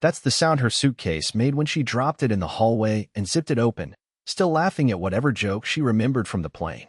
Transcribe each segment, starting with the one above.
That's the sound her suitcase made when she dropped it in the hallway and zipped it open, still laughing at whatever joke she remembered from the plane.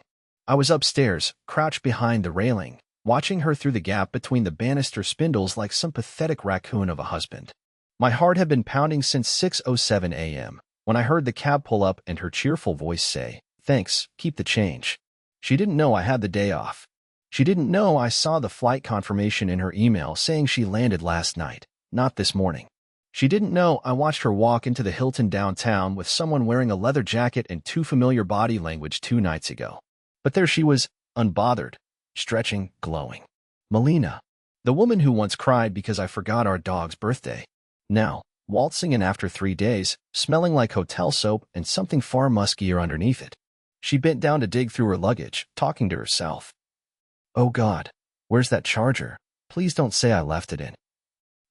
I was upstairs, crouched behind the railing, watching her through the gap between the banister spindles like some pathetic raccoon of a husband. My heart had been pounding since 6:07 a.m. when I heard the cab pull up and her cheerful voice say, "Thanks, keep the change." She didn't know I had the day off. She didn't know I saw the flight confirmation in her email saying she landed last night, not this morning. She didn't know I watched her walk into the Hilton downtown with someone wearing a leather jacket and too familiar body language 2 nights ago. But there she was, unbothered, stretching, glowing. Melina, the woman who once cried because I forgot our dog's birthday. Now, waltzing in after 3 days, smelling like hotel soap and something far muskier underneath it. She bent down to dig through her luggage, talking to herself. "Oh God, where's that charger? Please don't say I left it in."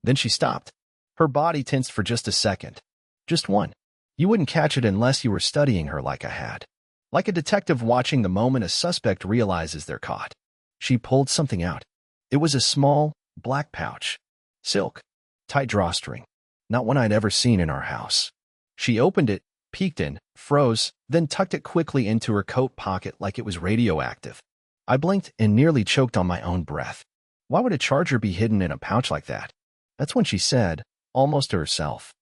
Then she stopped. Her body tensed for just a second. Just one. You wouldn't catch it unless you were studying her like I had. Like a detective watching the moment a suspect realizes they're caught. She pulled something out. It was a small, black pouch. Silk. Tight drawstring. Not one I'd ever seen in our house. She opened it, peeked in, froze, then tucked it quickly into her coat pocket like it was radioactive. I blinked and nearly choked on my own breath. Why would a charger be hidden in a pouch like that? That's when she said, almost to herself,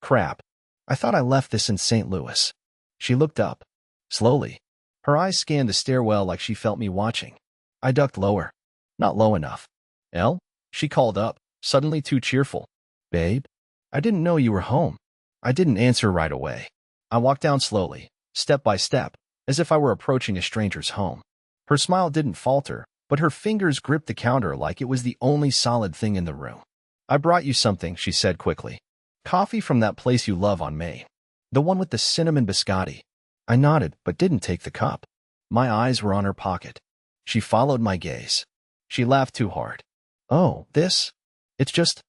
"Crap. I thought I left this in St. Louis." She looked up. Slowly. Her eyes scanned the stairwell like she felt me watching. I ducked lower. Not low enough. "Elle?" She called up, suddenly too cheerful. "Babe? I didn't know you were home." I didn't answer right away. I walked down slowly, step by step, as if I were approaching a stranger's home. Her smile didn't falter, but her fingers gripped the counter like it was the only solid thing in the room. "I brought you something," she said quickly. "Coffee from that place you love on Main. The one with the cinnamon biscotti." I nodded, but didn't take the cup. My eyes were on her pocket. She followed my gaze. She laughed too hard. "Oh, this? It's just,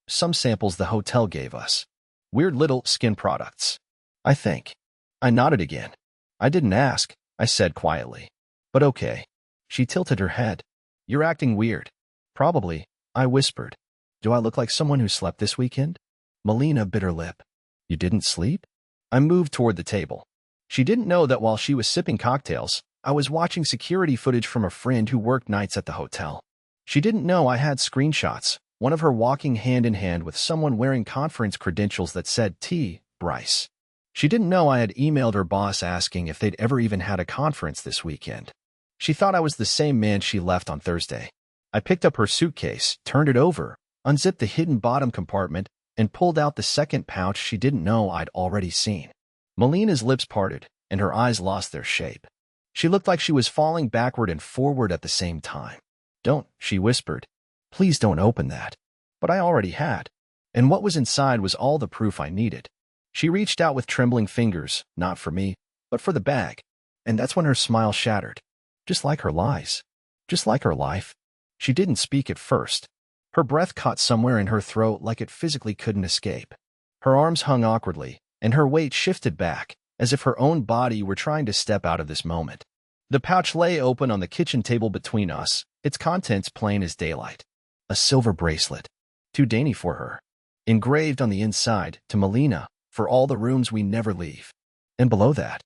some samples the hotel gave us. Weird little skin products, I think." I nodded again. "I didn't ask," I said quietly. "But okay." She tilted her head. "You're acting weird." "Probably," I whispered. "Do I look like someone who slept this weekend?" Melina bit her lip. "You didn't sleep?" I moved toward the table. She didn't know that while she was sipping cocktails, I was watching security footage from a friend who worked nights at the hotel. She didn't know I had screenshots, one of her walking hand in hand with someone wearing conference credentials that said T. Bryce. She didn't know I had emailed her boss asking if they'd ever even had a conference this weekend. She thought I was the same man she left on Thursday. I picked up her suitcase, turned it over, unzipped the hidden bottom compartment, and pulled out the second pouch she didn't know I'd already seen. Melina's lips parted, and her eyes lost their shape. She looked like she was falling backward and forward at the same time. "Don't," she whispered. "Please don't open that." But I already had. And what was inside was all the proof I needed. She reached out with trembling fingers, not for me, but for the bag. And that's when her smile shattered. Just like her lies. Just like her life. She didn't speak at first. Her breath caught somewhere in her throat like it physically couldn't escape. Her arms hung awkwardly, and her weight shifted back, as if her own body were trying to step out of this moment. The pouch lay open on the kitchen table between us, its contents plain as daylight. A silver bracelet. Too dainty for her. Engraved on the inside, to Melina, for all the rooms we never leave. And below that,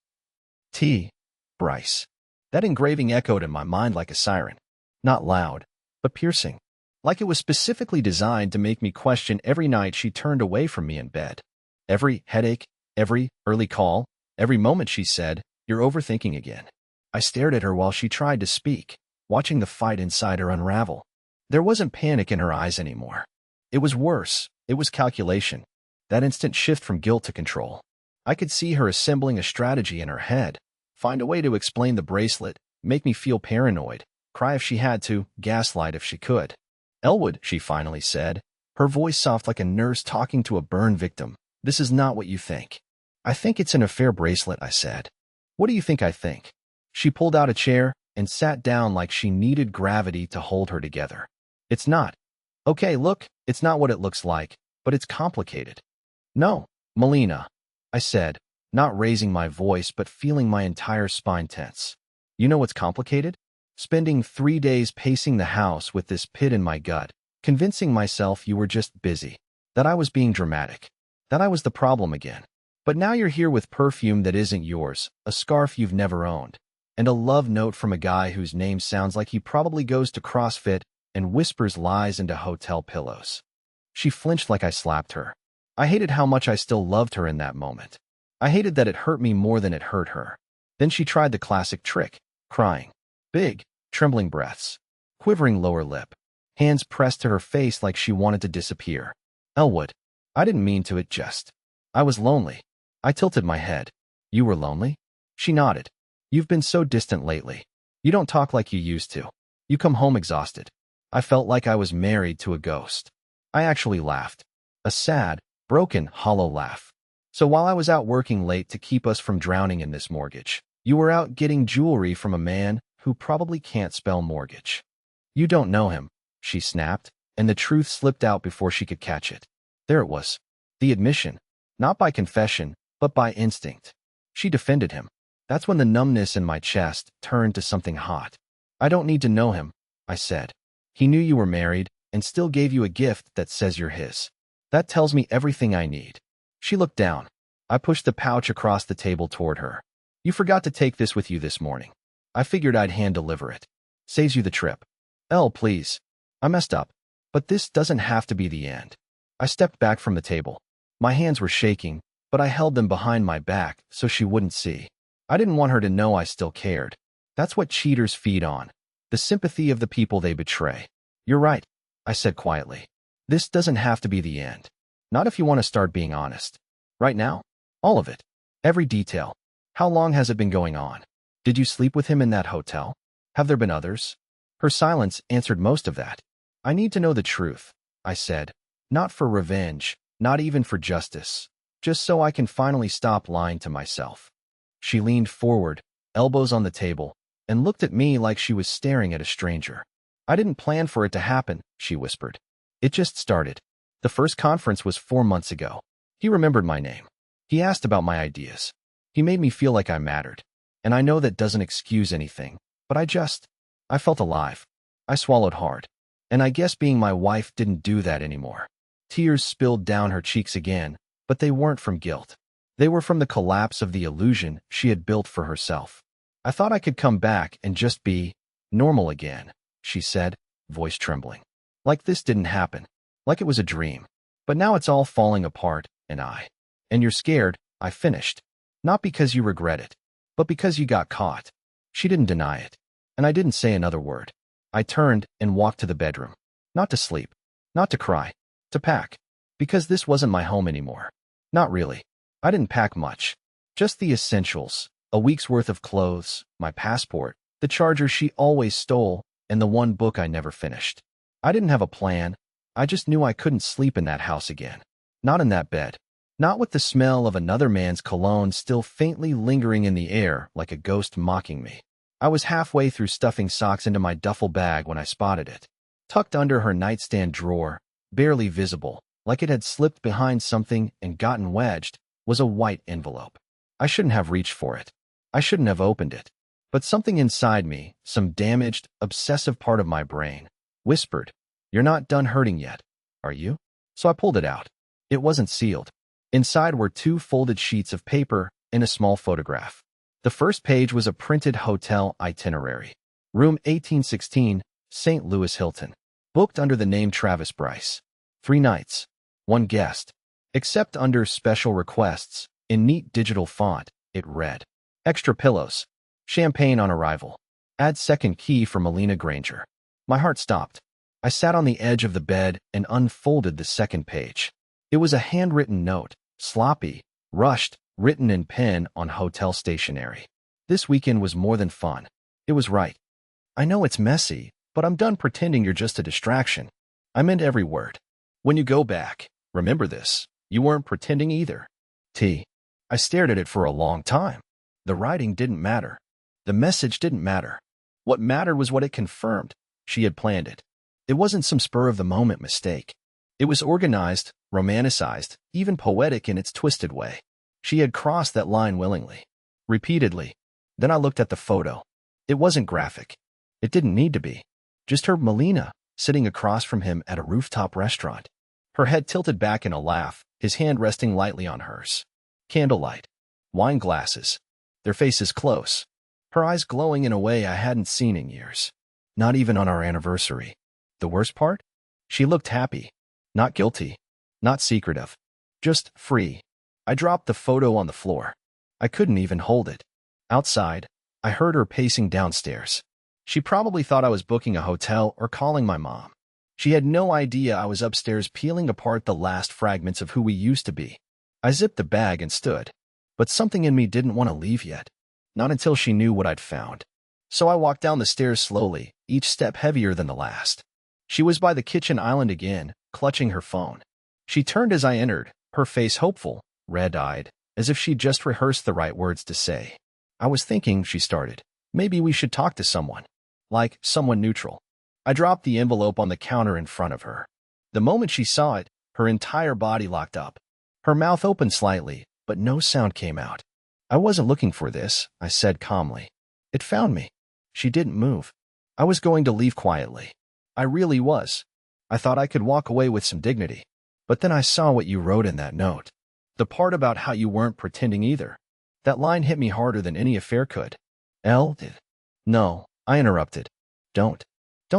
T. Bryce. That engraving echoed in my mind like a siren. Not loud, but piercing. Like it was specifically designed to make me question every night she turned away from me in bed. Every headache, every early call, every moment she said, "You're overthinking again." I stared at her while she tried to speak, watching the fight inside her unravel. There wasn't panic in her eyes anymore. It was worse. It was calculation. That instant shift from guilt to control. I could see her assembling a strategy in her head. Find a way to explain the bracelet, make me feel paranoid, cry if she had to, gaslight if she could. "Elwood," she finally said, her voice soft like a nurse talking to a burn victim. "This is not what you think." "I think it's an affair bracelet," I said. "What do you think I think?" She pulled out a chair and sat down like she needed gravity to hold her together. "It's not." "Okay, look, it's not what it looks like, but it's complicated." "No, Melina," I said, not raising my voice but feeling my entire spine tense. "You know what's complicated? Spending 3 days pacing the house with this pit in my gut, convincing myself you were just busy. that I was being dramatic, that I was the problem again. But now you're here with perfume that isn't yours, a scarf you've never owned, and a love note from a guy whose name sounds like he probably goes to CrossFit and whispers lies into hotel pillows. She flinched like I slapped her. I hated how much I still loved her in that moment. I hated that it hurt me more than it hurt her. Then she tried the classic trick, crying. Big, trembling breaths. Quivering lower lip. Hands pressed to her face like she wanted to disappear. Elwood. I didn't mean to, it just. I was lonely. I tilted my head. You were lonely? She nodded. You've been so distant lately. You don't talk like you used to. You come home exhausted. I felt like I was married to a ghost. I actually laughed. A sad, broken, hollow laugh. So while I was out working late to keep us from drowning in this mortgage, you were out getting jewelry from a man who probably can't spell mortgage. You don't know him, she snapped, and the truth slipped out before she could catch it. There it was. The admission. Not by confession, but by instinct. She defended him. That's when the numbness in my chest turned to something hot. I don't need to know him, I said. He knew you were married and still gave you a gift that says you're his. That tells me everything I need. She looked down. I pushed the pouch across the table toward her. You forgot to take this with you this morning. I figured I'd hand-deliver it. Saves you the trip. Elle, please. I messed up. But this doesn't have to be the end. I stepped back from the table. My hands were shaking, but I held them behind my back so she wouldn't see. I didn't want her to know I still cared. That's what cheaters feed on. The sympathy of the people they betray. You're right, I said quietly. This doesn't have to be the end. Not if you want to start being honest. Right now? All of it. Every detail. How long has it been going on? Did you sleep with him in that hotel? Have there been others? Her silence answered most of that. I need to know the truth, I said. Not for revenge, not even for justice. Just so I can finally stop lying to myself. She leaned forward, elbows on the table, and looked at me like she was staring at a stranger. I didn't plan for it to happen, she whispered. It just started. The first conference was 4 months ago. He remembered my name. He asked about my ideas. He made me feel like I mattered. And I know that doesn't excuse anything, but I felt alive. I swallowed hard. And I guess being my wife didn't do that anymore. Tears spilled down her cheeks again, but they weren't from guilt. They were from the collapse of the illusion she had built for herself. I thought I could come back and just be normal again, she said, voice trembling. Like this didn't happen. Like it was a dream. But now it's all falling apart, and you're scared, I finished. Not because you regret it, but because you got caught. She didn't deny it. And I didn't say another word. I turned and walked to the bedroom. Not to sleep. Not to cry. To pack. Because this wasn't my home anymore. Not really. I didn't pack much. Just the essentials. A week's worth of clothes, my passport, the charger she always stole, and the one book I never finished. I didn't have a plan. I just knew I couldn't sleep in that house again. Not in that bed. Not with the smell of another man's cologne still faintly lingering in the air like a ghost mocking me. I was halfway through stuffing socks into my duffel bag when I spotted it. Tucked under her nightstand drawer, barely visible, like it had slipped behind something and gotten wedged, was a white envelope. I shouldn't have reached for it. I shouldn't have opened it. But something inside me, some damaged, obsessive part of my brain, whispered, "You're not done hurting yet, are you?" So I pulled it out. It wasn't sealed. Inside were 2 folded sheets of paper and a small photograph. The first page was a printed hotel itinerary. Room 1816, St. Louis Hilton. Booked under the name Travis Bryce. 3 nights. 1 guest. Except under special requests, in neat digital font, it read, "Extra pillows. Champagne on arrival. Add second key for Melina Granger." My heart stopped. I sat on the edge of the bed and unfolded the second page. It was a handwritten note, sloppy, rushed, written in pen on hotel stationery. This weekend was more than fun. It was right. I know it's messy, but I'm done pretending you're just a distraction. I meant every word. When you go back, remember this. You weren't pretending either. I stared at it for a long time. The writing didn't matter. The message didn't matter. What mattered was what it confirmed. She had planned it. It wasn't some spur-of-the-moment mistake. It was organized, romanticized, even poetic in its twisted way. She had crossed that line willingly. Repeatedly. Then I looked at the photo. It wasn't graphic. It didn't need to be. Just her Melina, sitting across from him at a rooftop restaurant. Her head tilted back in a laugh, his hand resting lightly on hers. Candlelight. Wine glasses. Their faces close. Her eyes glowing in a way I hadn't seen in years. Not even on our anniversary. The worst part? She looked happy. Not guilty. Not secretive. Just free. I dropped the photo on the floor. I couldn't even hold it. Outside, I heard her pacing downstairs. She probably thought I was booking a hotel or calling my mom. She had no idea I was upstairs peeling apart the last fragments of who we used to be. I zipped the bag and stood. But something in me didn't want to leave yet. Not until she knew what I'd found. So I walked down the stairs slowly, each step heavier than the last. She was by the kitchen island again, clutching her phone. She turned as I entered, her face hopeful, red-eyed, as if she'd just rehearsed the right words to say. I was thinking, she started, maybe we should talk to someone. Like, someone neutral. I dropped the envelope on the counter in front of her. The moment she saw it, her entire body locked up. Her mouth opened slightly, but no sound came out. I wasn't looking for this, I said calmly. It found me. She didn't move. I was going to leave quietly. I really was. I thought I could walk away with some dignity. But then I saw what you wrote in that note. The part about how you weren't pretending either. That line hit me harder than any affair could. Did. No, I interrupted. Don't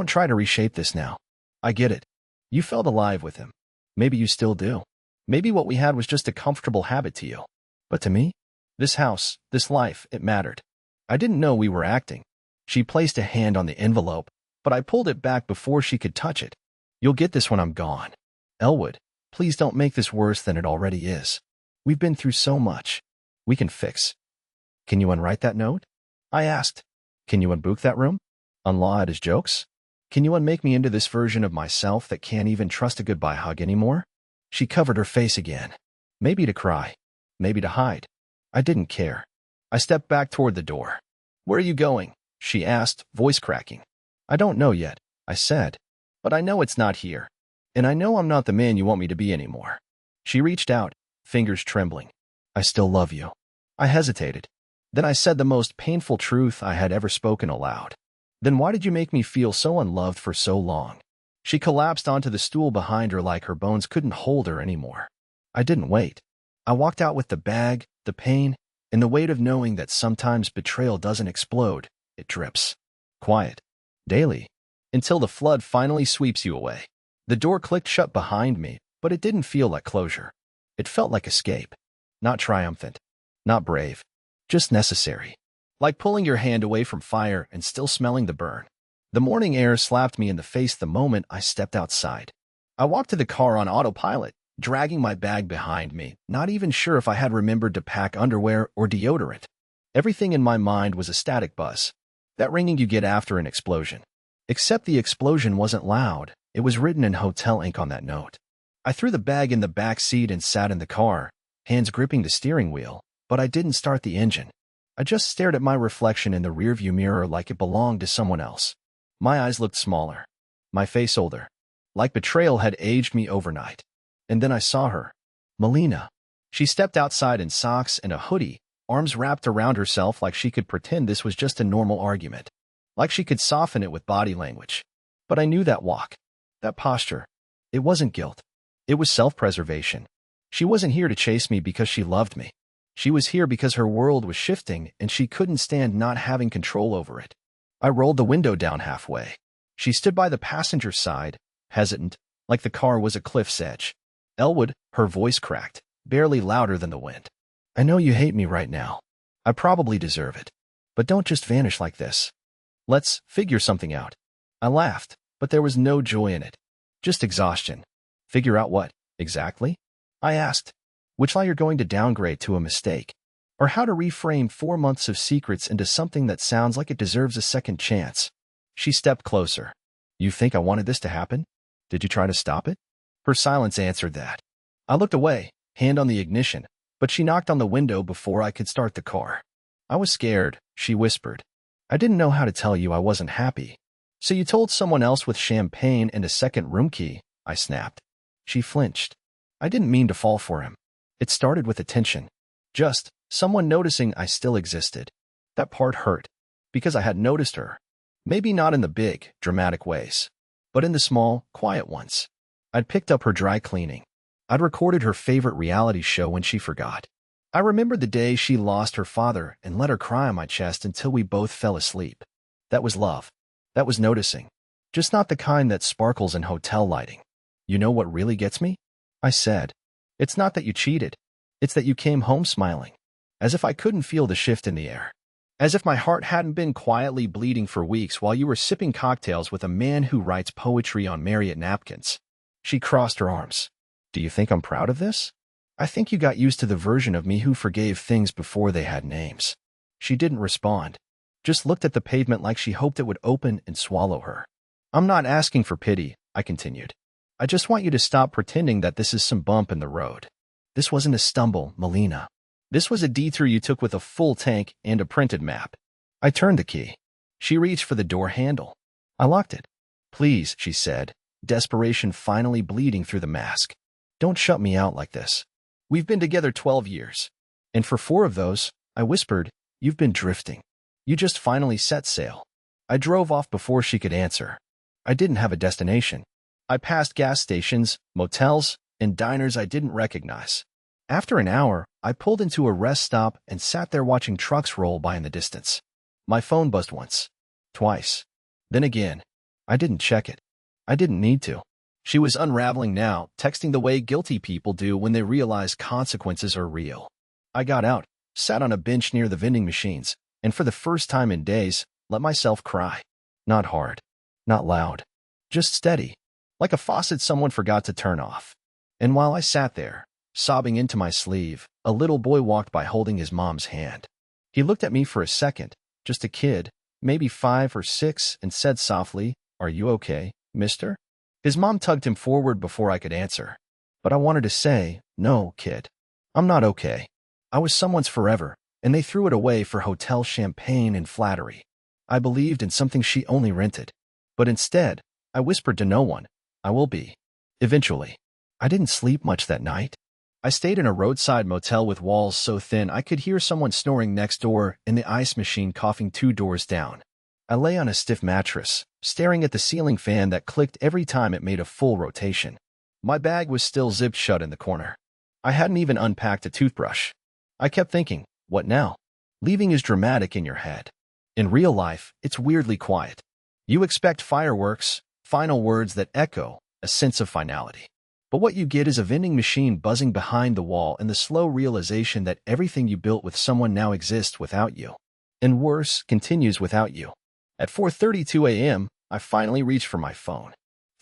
try to reshape this now. I get it. You felt alive with him. Maybe you still do. Maybe what we had was just a comfortable habit to you. But to me, this house, this life, it mattered. I didn't know we were acting. She placed a hand on the envelope, but I pulled it back before she could touch it. You'll get this when I'm gone. Elwood, please don't make this worse than it already is. We've been through so much. We can fix. Can you unwrite that note? I asked. Can you unbook that room? Unlaw it as jokes? Can you unmake me into this version of myself that can't even trust a goodbye hug anymore? She covered her face again. Maybe to cry. Maybe to hide. I didn't care. I stepped back toward the door. Where are you going? She asked, voice cracking. I don't know yet, I said. But I know it's not here. And I know I'm not the man you want me to be anymore. She reached out, fingers trembling. I still love you. I hesitated. Then I said the most painful truth I had ever spoken aloud. Then why did you make me feel so unloved for so long? She collapsed onto the stool behind her like her bones couldn't hold her anymore. I didn't wait. I walked out with the bag, the pain, and the weight of knowing that sometimes betrayal doesn't explode, it drips. Quiet. Daily. Until the flood finally sweeps you away. The door clicked shut behind me, but it didn't feel like closure. It felt like escape. Not triumphant. Not brave. Just necessary. Like pulling your hand away from fire and still smelling the burn. The morning air slapped me in the face the moment I stepped outside. I walked to the car on autopilot, dragging my bag behind me, not even sure if I had remembered to pack underwear or deodorant. Everything in my mind was a static buzz. That ringing you get after an explosion. Except the explosion wasn't loud. It was written in hotel ink on that note. I threw the bag in the back seat and sat in the car, hands gripping the steering wheel, but I didn't start the engine. I just stared at my reflection in the rearview mirror like it belonged to someone else. My eyes looked smaller. My face older. Like betrayal had aged me overnight. And then I saw her. Melina. She stepped outside in socks and a hoodie, arms wrapped around herself like she could pretend this was just a normal argument. Like she could soften it with body language. But I knew that walk. That posture. It wasn't guilt. It was self-preservation. She wasn't here to chase me because she loved me. She was here because her world was shifting and she couldn't stand not having control over it. I rolled the window down halfway. She stood by the passenger side, hesitant, like the car was a cliff's edge. Elwood, her voice cracked, barely louder than the wind. I know you hate me right now. I probably deserve it. But don't just vanish like this. Let's figure something out. I laughed, but there was no joy in it. Just exhaustion. Figure out what, exactly? I asked. Which lie you're going to downgrade to a mistake? Or how to reframe 4 months of secrets into something that sounds like it deserves a second chance? She stepped closer. You think I wanted this to happen? Did you try to stop it? Her silence answered that. I looked away, hand on the ignition, but she knocked on the window before I could start the car. I was scared, she whispered. I didn't know how to tell you I wasn't happy. So you told someone else with champagne and a second room key, I snapped. She flinched. I didn't mean to fall for him. It started with attention. Just someone noticing I still existed. That part hurt. Because I had noticed her. Maybe not in the big, dramatic ways. But in the small, quiet ones. I'd picked up her dry cleaning. I'd recorded her favorite reality show when she forgot. I remembered the day she lost her father and let her cry on my chest until we both fell asleep. That was love. That was noticing. Just not the kind that sparkles in hotel lighting. You know what really gets me? I said. It's not that you cheated. It's that you came home smiling. As if I couldn't feel the shift in the air. As if my heart hadn't been quietly bleeding for weeks while you were sipping cocktails with a man who writes poetry on Marriott napkins. She crossed her arms. Do you think I'm proud of this? I think you got used to the version of me who forgave things before they had names. She didn't respond. Just looked at the pavement like she hoped it would open and swallow her. I'm not asking for pity, I continued. I just want you to stop pretending that this is some bump in the road. This wasn't a stumble, Melina. This was a detour you took with a full tank and a printed map. I turned the key. She reached for the door handle. I locked it. Please, she said, desperation finally bleeding through the mask. Don't shut me out like this. We've been together 12 years. And for 4 of those, I whispered, you've been drifting. You just finally set sail. I drove off before she could answer. I didn't have a destination. I passed gas stations, motels, and diners I didn't recognize. After an hour, I pulled into a rest stop and sat there watching trucks roll by in the distance. My phone buzzed once. Twice. Then again. I didn't check it. I didn't need to. She was unraveling now, texting the way guilty people do when they realize consequences are real. I got out, sat on a bench near the vending machines, and for the first time in days, let myself cry. Not hard. Not loud. Just steady. Like a faucet someone forgot to turn off. And while I sat there, sobbing into my sleeve, a little boy walked by holding his mom's hand. He looked at me for a second, just a kid, maybe 5 or 6, and said softly, "Are you okay, mister?" His mom tugged him forward before I could answer. But I wanted to say, "No, kid. I'm not okay. I was someone's forever, and they threw it away for hotel champagne and flattery. I believed in something she only rented. But instead, I whispered to no one, I will be. Eventually. I didn't sleep much that night. I stayed in a roadside motel with walls so thin I could hear someone snoring next door and the ice machine coughing 2 doors down. I lay on a stiff mattress, staring at the ceiling fan that clicked every time it made a full rotation. My bag was still zipped shut in the corner. I hadn't even unpacked a toothbrush. I kept thinking, what now? Leaving is dramatic in your head. In real life, it's weirdly quiet. You expect fireworks, final words that echo, a sense of finality. But what you get is a vending machine buzzing behind the wall and the slow realization that everything you built with someone now exists without you. And worse, continues without you. At 4:32 a.m., I finally reached for my phone.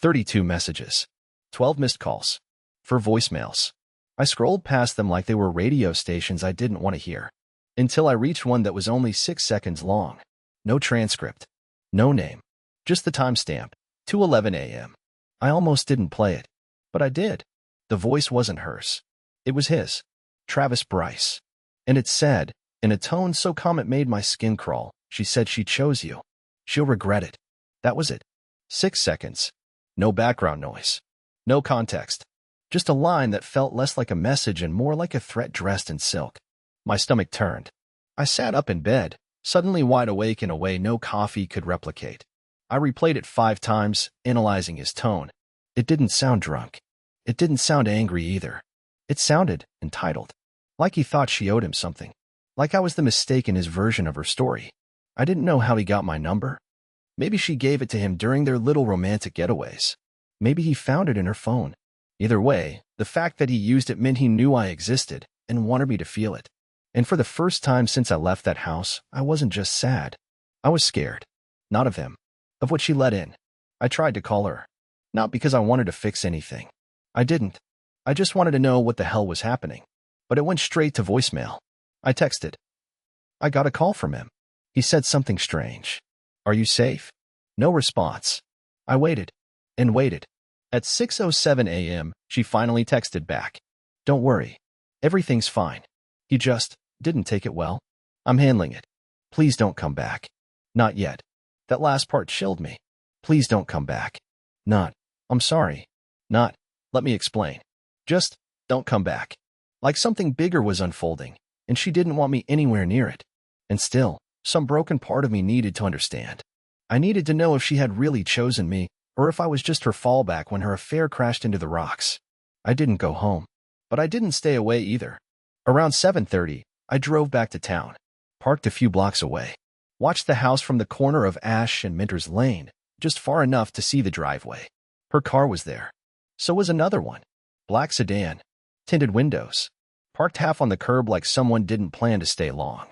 32 messages. 12 missed calls. 4 voicemails. I scrolled past them like they were radio stations I didn't want to hear. Until I reached one that was only 6 seconds long. No transcript. No name. Just the timestamp. 2:11 a.m. I almost didn't play it. But I did. The voice wasn't hers. It was his. Travis Bryce. And it said, in a tone so calm it made my skin crawl, she said she chose you. She'll regret it. That was it. 6 seconds. No background noise. No context. Just a line that felt less like a message and more like a threat dressed in silk. My stomach turned. I sat up in bed, suddenly wide awake in a way no coffee could replicate. I replayed it 5 times, analyzing his tone. It didn't sound drunk. It didn't sound angry either. It sounded entitled. Like he thought she owed him something. Like I was the mistake in his version of her story. I didn't know how he got my number. Maybe she gave it to him during their little romantic getaways. Maybe he found it in her phone. Either way, the fact that he used it meant he knew I existed and wanted me to feel it. And for the first time since I left that house, I wasn't just sad. I was scared. Not of him. Of what she let in. I tried to call her. Not because I wanted to fix anything. I didn't. I just wanted to know what the hell was happening. But it went straight to voicemail. I texted. I got a call from him. He said something strange. Are you safe? No response. I waited. And waited. At 6:07 a.m., she finally texted back. Don't worry. Everything's fine. He just didn't take it well. I'm handling it. Please don't come back. Not yet. That last part chilled me. Please don't come back. Not, I'm sorry. Not, let me explain. Just, don't come back. Like something bigger was unfolding, and she didn't want me anywhere near it. And still, some broken part of me needed to understand. I needed to know if she had really chosen me, or if I was just her fallback when her affair crashed into the rocks. I didn't go home, but I didn't stay away either. Around 7:30, I drove back to town, parked a few blocks away, watched the house from the corner of Ash and Minter's Lane, just far enough to see the driveway. Her car was there. So was another one. Black sedan, tinted windows, parked half on the curb like someone didn't plan to stay long.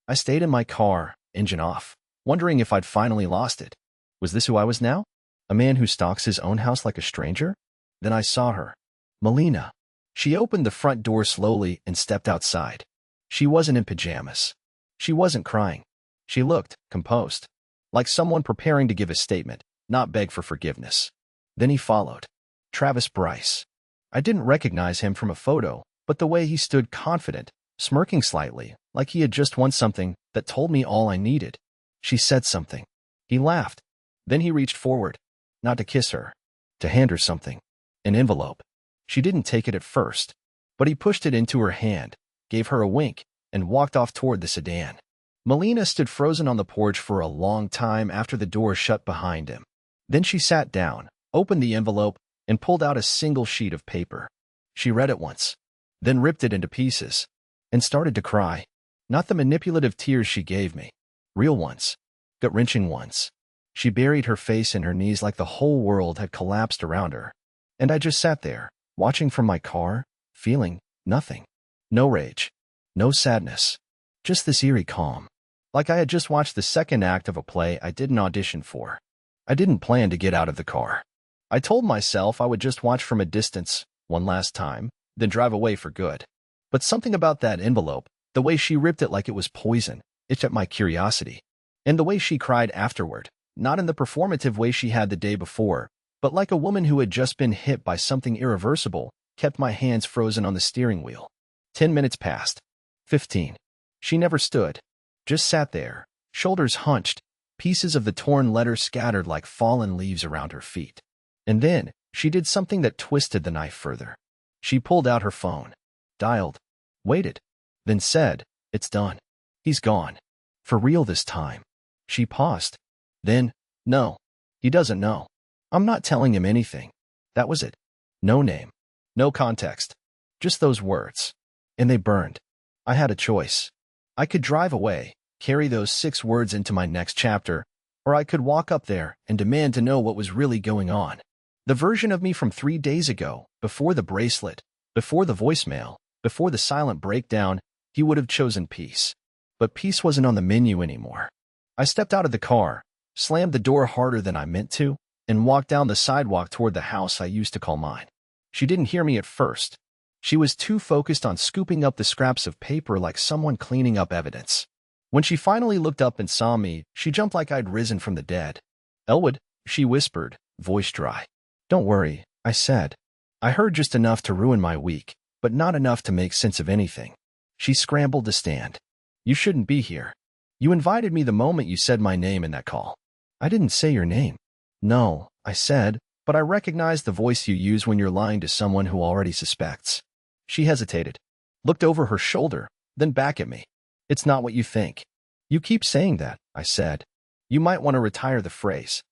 I stayed in my car, engine off, wondering if I'd finally lost it. Was this who I was now? A man who stalks his own house like a stranger? Then I saw her. Melina. She opened the front door slowly and stepped outside. She wasn't in pajamas. She wasn't crying. She looked composed, like someone preparing to give a statement, not beg for forgiveness. Then he followed. Travis Bryce. I didn't recognize him from a photo, but the way he stood confident, smirking slightly, like he had just won something that told me all I needed. She said something. He laughed. Then he reached forward, not to kiss her, to hand her something. An envelope. She didn't take it at first, but he pushed it into her hand, gave her a wink, and walked off toward the sedan. Melina stood frozen on the porch for a long time after the door shut behind him. Then she sat down, opened the envelope, and pulled out a single sheet of paper. She read it once, then ripped it into pieces, and started to cry. Not the manipulative tears she gave me. Real ones. Gut-wrenching ones. She buried her face in her knees like the whole world had collapsed around her. And I just sat there, watching from my car, feeling nothing. No rage. No sadness. Just this eerie calm. Like I had just watched the second act of a play I didn't audition for. I didn't plan to get out of the car. I told myself I would just watch from a distance, one last time, then drive away for good. But something about that envelope, the way she ripped it like it was poison, itched at my curiosity. And the way she cried afterward, not in the performative way she had the day before, but like a woman who had just been hit by something irreversible, kept my hands frozen on the steering wheel. 10 minutes passed. 15. She never stood. Just sat there, shoulders hunched, pieces of the torn letter scattered like fallen leaves around her feet. And then, she did something that twisted the knife further. She pulled out her phone, dialed, waited, then said, "It's done. He's gone. For real this time." She paused. Then, "No. He doesn't know. I'm not telling him anything." That was it. No name. No context. Just those words. And they burned. I had a choice. I could drive away, carry those 6 words into my next chapter, or I could walk up there and demand to know what was really going on. The version of me from 3 days ago, before the bracelet, before the voicemail, before the silent breakdown, he would have chosen peace. But peace wasn't on the menu anymore. I stepped out of the car, slammed the door harder than I meant to, and walked down the sidewalk toward the house I used to call mine. She didn't hear me at first. She was too focused on scooping up the scraps of paper like someone cleaning up evidence. When she finally looked up and saw me, she jumped like I'd risen from the dead. "Elwood," she whispered, voice dry. "Don't worry," I said. I heard just enough to ruin my week, but not enough to make sense of anything. She scrambled to stand. "You shouldn't be here. You invited me the moment you said my name in that call." "I didn't say your name." "No," I said, "but I recognize the voice you use when you're lying to someone who already suspects." She hesitated, looked over her shoulder, then back at me. "It's not what you think." "You keep saying that," I said. "You might want to retire the phrase.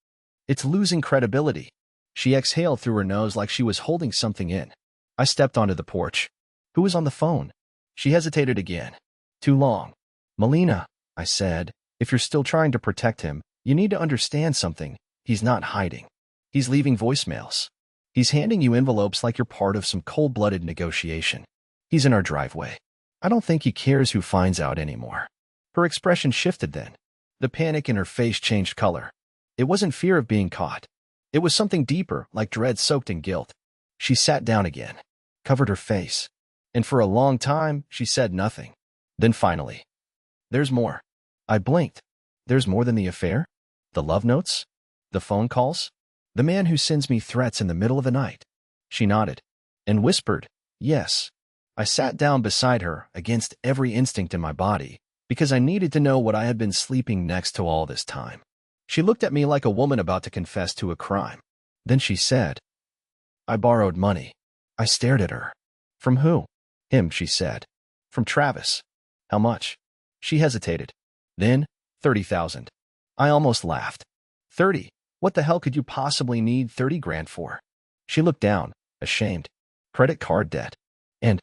It's losing credibility." She exhaled through her nose like she was holding something in. I stepped onto the porch. "Who was on the phone?" She hesitated again. "Too long." "Melina," I said, "if you're still trying to protect him, you need to understand something. He's not hiding. He's leaving voicemails. He's handing you envelopes like you're part of some cold-blooded negotiation. He's in our driveway. I don't think he cares who finds out anymore." Her expression shifted then. The panic in her face changed color. It wasn't fear of being caught. It was something deeper, like dread soaked in guilt. She sat down again, covered her face, and for a long time, she said nothing. Then finally, "There's more." I blinked. "There's more than the affair? The love notes? The phone calls? The man who sends me threats in the middle of the night?" She nodded and whispered, "Yes." I sat down beside her against every instinct in my body because I needed to know what I had been sleeping next to all this time. She looked at me like a woman about to confess to a crime. Then she said, "I borrowed money." I stared at her. "From who?" "Him," she said. "From Travis." "How much?" She hesitated. Then, 30,000. I almost laughed. 30. What the hell could you possibly need 30 grand for? She looked down, ashamed. Credit card debt. And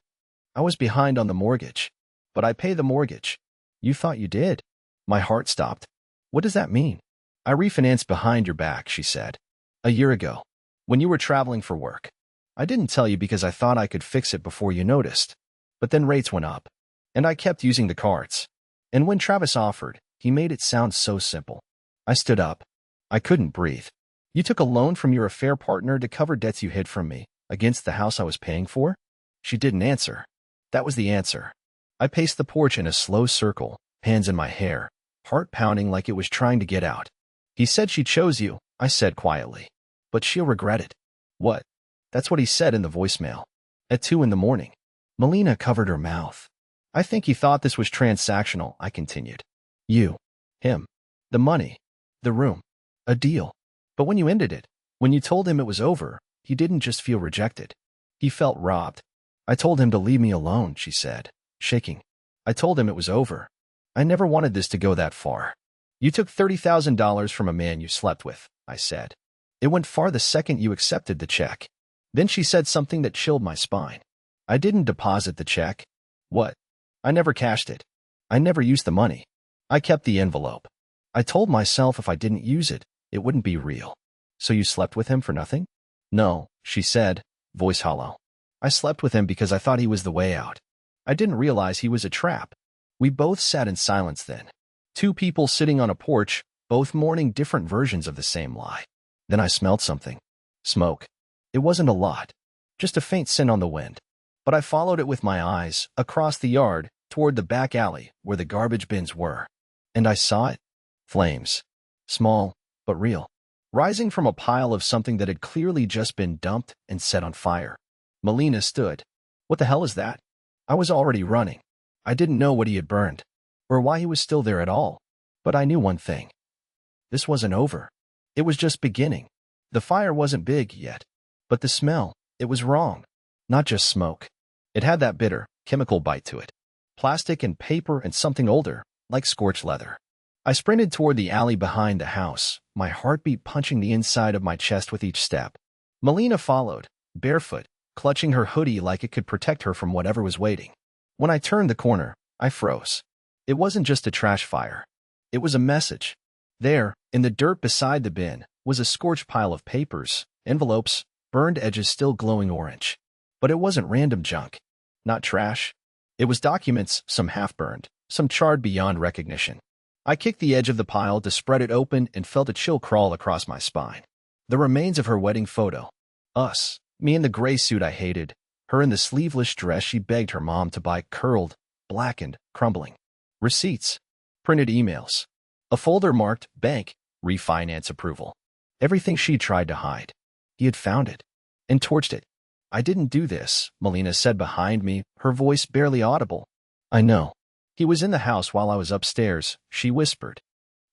I was behind on the mortgage. But I pay the mortgage. You thought you did? My heart stopped. What does that mean? I refinanced behind your back, she said. A year ago, when you were traveling for work. I didn't tell you because I thought I could fix it before you noticed. But then rates went up. And I kept using the cards. And when Travis offered, he made it sound so simple. I stood up. I couldn't breathe. You took a loan from your affair partner to cover debts you hid from me, against the house I was paying for? She didn't answer. That was the answer. I paced the porch in a slow circle, hands in my hair, heart pounding like it was trying to get out. He said she chose you, I said quietly. But she'll regret it. What? That's what he said in the voicemail. At 2 a.m. Melina covered her mouth. I think he thought this was transactional, I continued. You. Him. The money. The room. A deal. But when you ended it, when you told him it was over, he didn't just feel rejected. He felt robbed. I told him to leave me alone, she said, shaking. I told him it was over. I never wanted this to go that far. You took $30,000 from a man you slept with, I said. It went far the second you accepted the check. Then she said something that chilled my spine. I didn't deposit the check. What? I never cashed it. I never used the money. I kept the envelope. I told myself if I didn't use it, it wouldn't be real. So you slept with him for nothing? No, she said, voice hollow. I slept with him because I thought he was the way out. I didn't realize he was a trap. We both sat in silence then. Two people sitting on a porch, both mourning different versions of the same lie. Then I smelled something. Smoke. It wasn't a lot. Just a faint scent on the wind. But I followed it with my eyes, across the yard, toward the back alley, where the garbage bins were. And I saw it. Flames. Small, but real. Rising from a pile of something that had clearly just been dumped and set on fire. Melina stood. What the hell is that? I was already running. I didn't know what he had burned, or why he was still there at all. But I knew one thing. This wasn't over. It was just beginning. The fire wasn't big yet. But the smell, it was wrong. Not just smoke. It had that bitter, chemical bite to it. Plastic and paper and something older, like scorched leather. I sprinted toward the alley behind the house, my heartbeat punching the inside of my chest with each step. Melina followed, barefoot, clutching her hoodie like it could protect her from whatever was waiting. When I turned the corner, I froze. It wasn't just a trash fire. It was a message. There, in the dirt beside the bin, was a scorched pile of papers, envelopes, burned edges still glowing orange. But it wasn't random junk. Not trash. It was documents, some half-burned, some charred beyond recognition. I kicked the edge of the pile to spread it open and felt a chill crawl across my spine. The remains of her wedding photo. Us. Me in the gray suit I hated. Her in the sleeveless dress she begged her mom to buy, curled, blackened, crumbling. Receipts. Printed emails. A folder marked bank, refinance approval. Everything she tried to hide. He had found it. And torched it. I didn't do this, Melina said behind me, her voice barely audible. I know. He was in the house while I was upstairs, she whispered.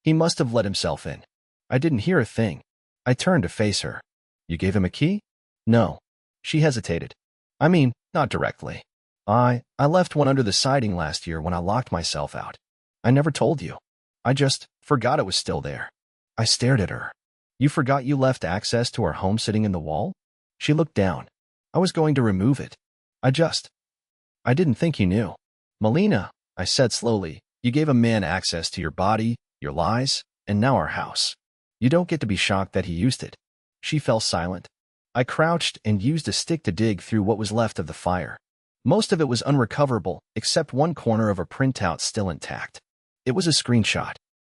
He must have let himself in. I didn't hear a thing. I turned to face her. You gave him a key? No. She hesitated. I mean, not directly. I left one under the siding last year when I locked myself out. I never told you. I just forgot it was still there. I stared at her. You forgot you left access to our home sitting in the wall? She looked down. I was going to remove it. I didn't think you knew. Melina, I said slowly, you gave a man access to your body, your lies, and now our house. You don't get to be shocked that he used it. She fell silent. I crouched and used a stick to dig through what was left of the fire. Most of it was unrecoverable, except one corner of a printout still intact. It was a screenshot.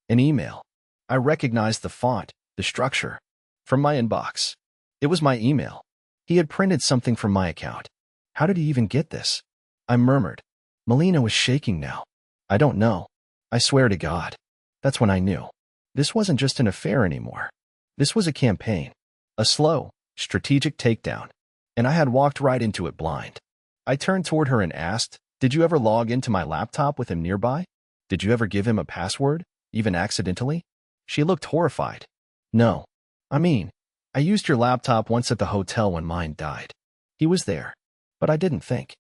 An email. I recognized the font, the structure. From my inbox. It was my email. He had printed something from my account. How did he even get this? I murmured. Melina was shaking now. I don't know. I swear to God. That's when I knew. This wasn't just an affair anymore. This was a campaign. A slow, strategic takedown. And I had walked right into it blind. I turned toward her and asked, did you ever log into my laptop with him nearby? Did you ever give him a password, even accidentally? She looked horrified. No. I used your laptop once at the hotel when mine died. He was there. But I didn't think.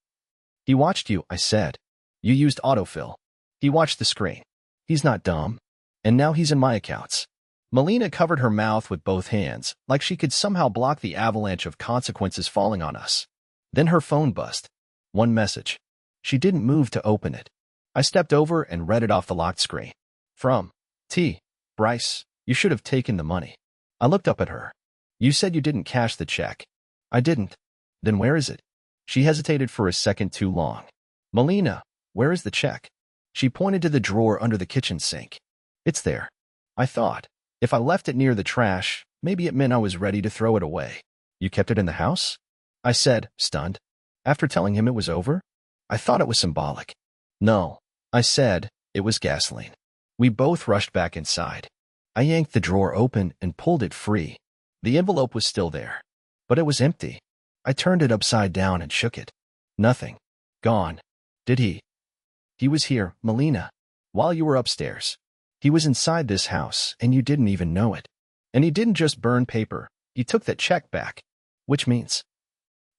He watched you, I said. You used autofill. He watched the screen. He's not dumb. And now he's in my accounts. Melina covered her mouth with both hands, like she could somehow block the avalanche of consequences falling on us. Then her phone buzzed. One message. She didn't move to open it. I stepped over and read it off the locked screen. From T. Bryce, you should have taken the money. I looked up at her. You said you didn't cash the check. I didn't. Then where is it? She hesitated for a second too long. Melina, where is the check? She pointed to the drawer under the kitchen sink. It's there. I thought. If I left it near the trash, maybe it meant I was ready to throw it away. You kept it in the house? I said, stunned. After telling him it was over? I thought it was symbolic. No, I said, it was gasoline. We both rushed back inside. I yanked the drawer open and pulled it free. The envelope was still there, but it was empty. I turned it upside down and shook it. Nothing. Gone. Did he? He was here, Melina, while you were upstairs. He was inside this house, and you didn't even know it. And he didn't just burn paper. He took that check back. Which means...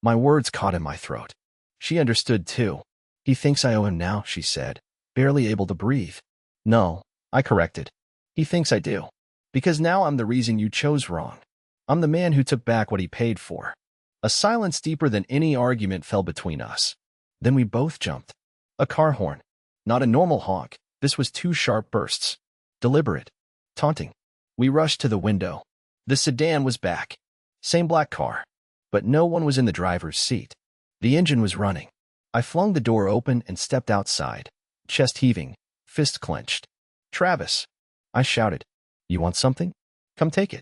My words caught in my throat. She understood, too. He thinks I owe him now, she said, barely able to breathe. No, I corrected. He thinks I do. Because now I'm the reason you chose wrong. I'm the man who took back what he paid for. A silence deeper than any argument fell between us. Then we both jumped. A car horn. Not a normal honk. This was two sharp bursts. Deliberate. Taunting. We rushed to the window. The sedan was back. Same black car. But no one was in the driver's seat. The engine was running. I flung the door open and stepped outside, chest heaving, fist clenched. Travis. I shouted. You want something? Come take it.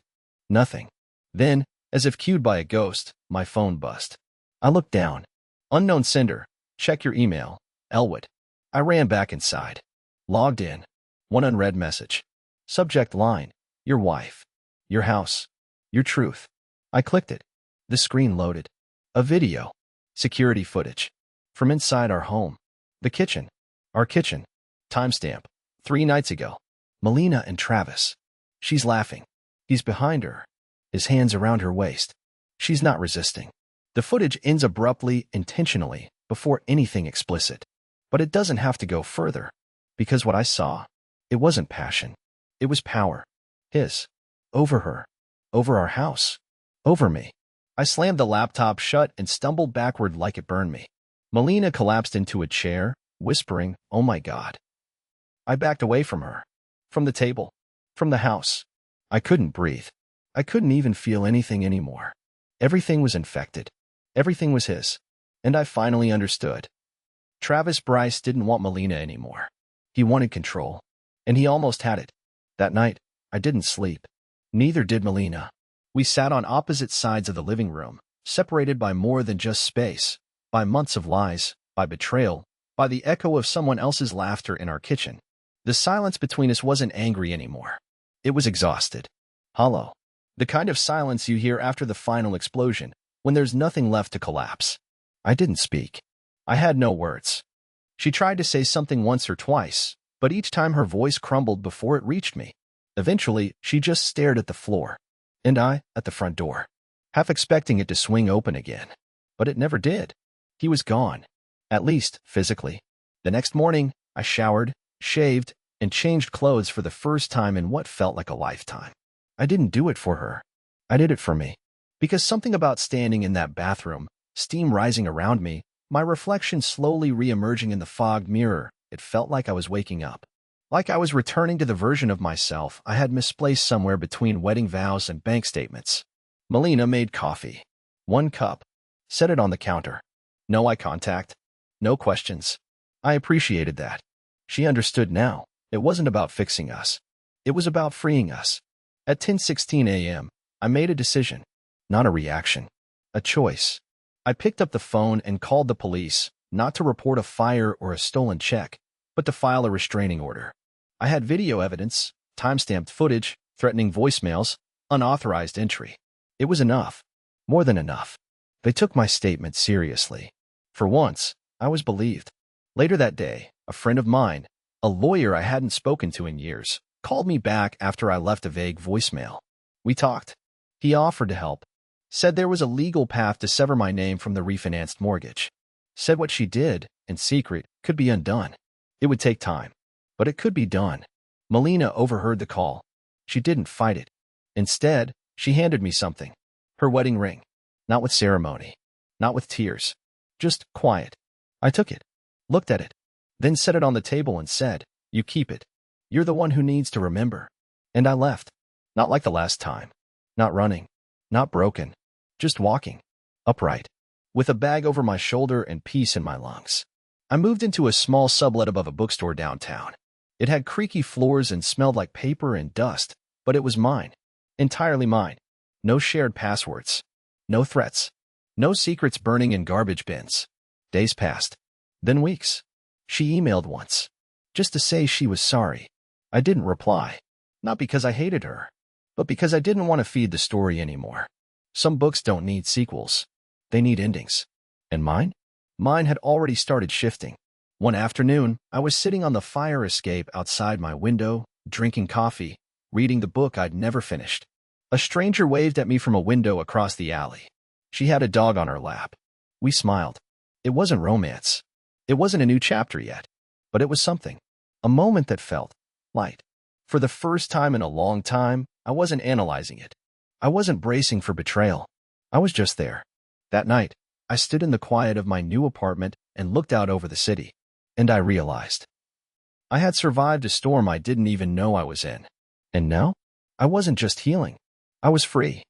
Nothing. Then, as if cued by a ghost, my phone buzzed. I looked down. Unknown sender. Check your email. Elwood. I ran back inside. Logged in. One unread message. Subject line. Your wife. Your house. Your truth. I clicked it. The screen loaded. A video. Security footage. From inside our home. The kitchen. Our kitchen. Timestamp. 3 nights ago. Melina and Travis. She's laughing. He's behind her. His hands around her waist. She's not resisting. The footage ends abruptly, intentionally, before anything explicit. But it doesn't have to go further. Because what I saw, it wasn't passion. It was power. His. Over her. Over our house. Over me. I slammed the laptop shut and stumbled backward like it burned me. Melina collapsed into a chair, whispering, "Oh my God." I backed away from her. From the table. From the house. I couldn't breathe. I couldn't even feel anything anymore. Everything was infected. Everything was his. And I finally understood. Travis Bryce didn't want Melina anymore. He wanted control. And he almost had it. That night, I didn't sleep. Neither did Melina. We sat on opposite sides of the living room, separated by more than just space, by months of lies, by betrayal, by the echo of someone else's laughter in our kitchen. The silence between us wasn't angry anymore. It was exhausted. Hollow. The kind of silence you hear after the final explosion, when there's nothing left to collapse. I didn't speak. I had no words. She tried to say something once or twice, but each time her voice crumbled before it reached me. Eventually, she just stared at the floor, and I at the front door, half expecting it to swing open again. But it never did. He was gone, at least physically. The next morning, I showered, shaved, and changed clothes for the first time in what felt like a lifetime. I didn't do it for her. I did it for me. Because something about standing in that bathroom, steam rising around me, my reflection slowly re-emerging in the fogged mirror, it felt like I was waking up. Like I was returning to the version of myself I had misplaced somewhere between wedding vows and bank statements. Melina made coffee. 1 cup. Set it on the counter. No eye contact. No questions. I appreciated that. She understood now. It wasn't about fixing us. It was about freeing us. At 10:16 a.m., I made a decision. Not a reaction. A choice. I picked up the phone and called the police, not to report a fire or a stolen check, but to file a restraining order. I had video evidence, time-stamped footage, threatening voicemails, unauthorized entry. It was enough. More than enough. They took my statement seriously. For once, I was believed. Later that day, a friend of mine, a lawyer I hadn't spoken to in years, called me back after I left a vague voicemail. We talked. He offered to help. Said there was a legal path to sever my name from the refinanced mortgage. Said what she did, in secret, could be undone. It would take time. But it could be done. Melina overheard the call. She didn't fight it. Instead, she handed me something. Her wedding ring. Not with ceremony. Not with tears. Just quiet. I took it, looked at it, then set it on the table and said, "You keep it. You're the one who needs to remember." And I left. Not like the last time. Not running. Not broken. Just walking. Upright. With a bag over my shoulder and peace in my lungs. I moved into a small sublet above a bookstore downtown. It had creaky floors and smelled like paper and dust, but it was mine. Entirely mine. No shared passwords. No threats. No secrets burning in garbage bins. Days passed. Then weeks. She emailed once. Just to say she was sorry. I didn't reply. Not because I hated her, but because I didn't want to feed the story anymore. Some books don't need sequels. They need endings. And mine? Mine had already started shifting. One afternoon, I was sitting on the fire escape outside my window, drinking coffee, reading the book I'd never finished. A stranger waved at me from a window across the alley. She had a dog on her lap. We smiled. It wasn't romance. It wasn't a new chapter yet. But it was something. A moment that felt light. For the first time in a long time, I wasn't analyzing it. I wasn't bracing for betrayal. I was just there. That night, I stood in the quiet of my new apartment and looked out over the city. And I realized I had survived a storm I didn't even know I was in. And now, I wasn't just healing. I was free.